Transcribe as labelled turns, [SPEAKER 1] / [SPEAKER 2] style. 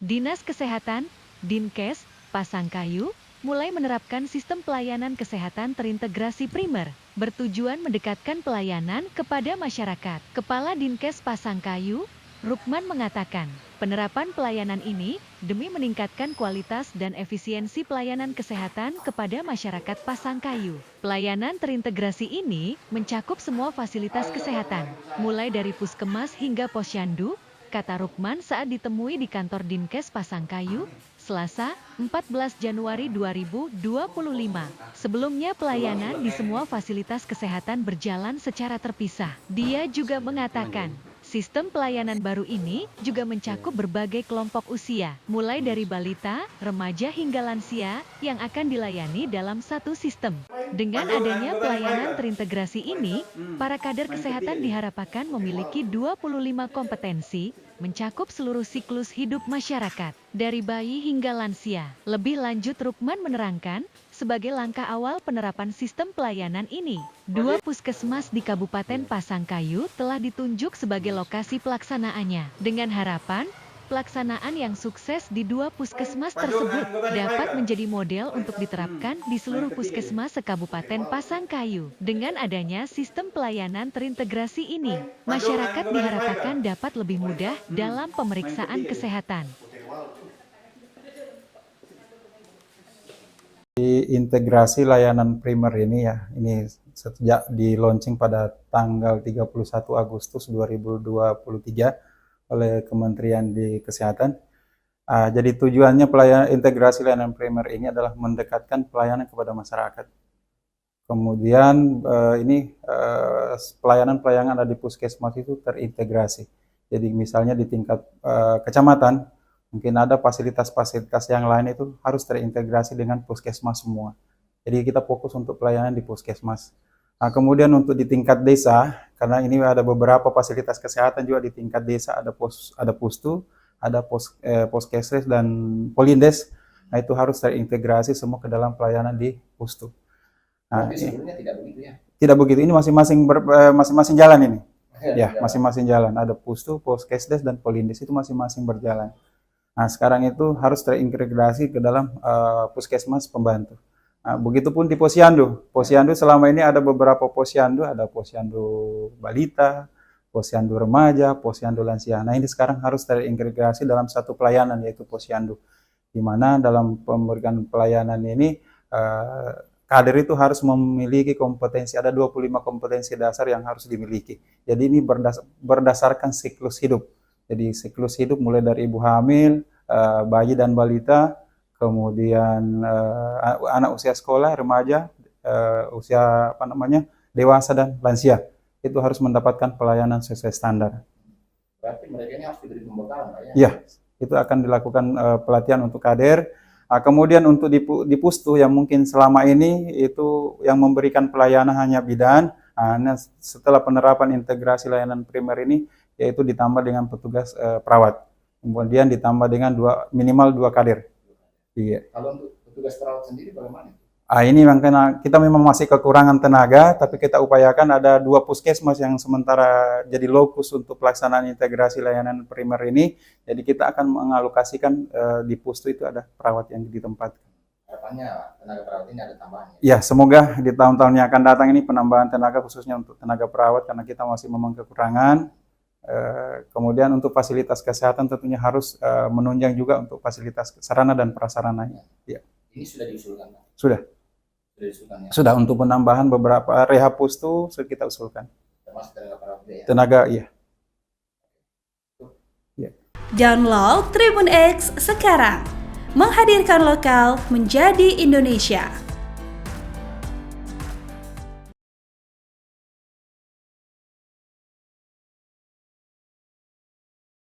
[SPEAKER 1] Dinas Kesehatan, Dinkes, Pasangkayu, mulai menerapkan sistem pelayanan kesehatan terintegrasi primer, bertujuan mendekatkan pelayanan kepada masyarakat. Kepala Dinkes Pasangkayu, Rukman mengatakan, penerapan pelayanan ini demi meningkatkan kualitas dan efisiensi pelayanan kesehatan kepada masyarakat Pasangkayu. Pelayanan terintegrasi ini mencakup semua fasilitas kesehatan, mulai dari puskesmas hingga posyandu, kata Rukman saat ditemui di kantor Dinkes Pasangkayu, Selasa, 14 Januari 2025. Sebelumnya pelayanan di semua fasilitas kesehatan berjalan secara terpisah. Dia juga mengatakan, sistem pelayanan baru ini juga mencakup berbagai kelompok usia, mulai dari balita, remaja hingga lansia yang akan dilayani dalam satu sistem. Dengan adanya pelayanan terintegrasi ini, para kader kesehatan diharapkan memiliki 25 kompetensi, mencakup seluruh siklus hidup masyarakat, dari bayi hingga lansia. Lebih lanjut Rukman menerangkan, sebagai langkah awal penerapan sistem pelayanan ini, 2 puskesmas di Kabupaten Pasangkayu telah ditunjuk sebagai lokasi pelaksanaannya, dengan harapan pelaksanaan yang sukses di 2 puskesmas tersebut dapat menjadi model untuk diterapkan di seluruh puskesmas se-Kabupaten Pasangkayu. Dengan adanya sistem pelayanan terintegrasi ini, masyarakat diharapkan dapat lebih mudah dalam pemeriksaan kesehatan.
[SPEAKER 2] Integrasi layanan primer ini ya, ini sejak di launching pada tanggal 31 Agustus 2023 oleh Kementerian di Kesehatan. Jadi tujuannya integrasi layanan primer ini adalah mendekatkan pelayanan kepada masyarakat. Kemudian pelayanan-pelayanan ada di puskesmas itu terintegrasi. Jadi misalnya di tingkat kecamatan, mungkin ada fasilitas-fasilitas yang lain itu harus terintegrasi dengan puskesmas semua. Jadi kita fokus untuk pelayanan di puskesmas. Kemudian untuk di tingkat desa, karena ini ada beberapa fasilitas kesehatan juga di tingkat desa, ada pustu, ada poskesres dan polindes. Nah itu harus terintegrasi semua ke dalam pelayanan di pustu.
[SPEAKER 3] Tapi sebelumnya tidak begitu ya?
[SPEAKER 2] Tidak begitu, ini masing-masing jalan ini. Ya, masing-masing jalan. Ada pustu, poskesdes dan polindes itu masing-masing berjalan. Nah, sekarang itu harus terintegrasi ke dalam puskesmas pembantu. Nah, begitupun di posyandu. Posyandu selama ini ada beberapa posyandu, ada posyandu balita, posyandu remaja, posyandu lansia. Nah, ini sekarang harus terintegrasi dalam satu pelayanan yaitu posyandu. Di mana dalam pemberian pelayanan ini kader itu harus memiliki kompetensi, ada 25 kompetensi dasar yang harus dimiliki. Jadi ini berdasarkan siklus hidup. Jadi siklus hidup mulai dari ibu hamil, bayi dan balita, kemudian anak usia sekolah, remaja, usia dewasa dan lansia. Itu harus mendapatkan pelayanan sesuai standar.
[SPEAKER 3] Berarti mereka ini harus diberi pembekalan, Pak ya?
[SPEAKER 2] Iya, itu akan dilakukan pelatihan untuk kader. Kemudian untuk di pustu yang mungkin selama ini itu yang memberikan pelayanan hanya bidan. Nah, setelah penerapan integrasi layanan primer ini, yaitu ditambah dengan petugas perawat, kemudian ditambah dengan minimal 2 kader. Iya.
[SPEAKER 3] Kalau untuk petugas perawat sendiri bagaimana?
[SPEAKER 2] Ini makanya kita memang masih kekurangan tenaga, tapi kita upayakan ada 2 puskesmas yang sementara jadi lokus untuk pelaksanaan integrasi layanan primer ini. Jadi kita akan mengalokasikan di pustu itu ada perawat yang ditempatkan.
[SPEAKER 3] Harapannya tenaga perawat ini ada tambahannya?
[SPEAKER 2] Ya, semoga di tahun-tahun yang akan datang ini penambahan tenaga khususnya untuk tenaga perawat karena kita masih memang kekurangan. Kemudian untuk fasilitas kesehatan tentunya harus menunjang juga untuk fasilitas sarana dan prasarananya. Ya.
[SPEAKER 3] Ini sudah diusulkan, Pak?
[SPEAKER 2] Sudah.
[SPEAKER 3] Sudah diusulkan ya?
[SPEAKER 2] Sudah, untuk penambahan beberapa rehab pustu sudah kita usulkan.
[SPEAKER 3] Termasuk tenaga perawat ya?
[SPEAKER 2] Tenaga, iya.
[SPEAKER 4] Download Tribun X sekarang, menghadirkan lokal menjadi Indonesia.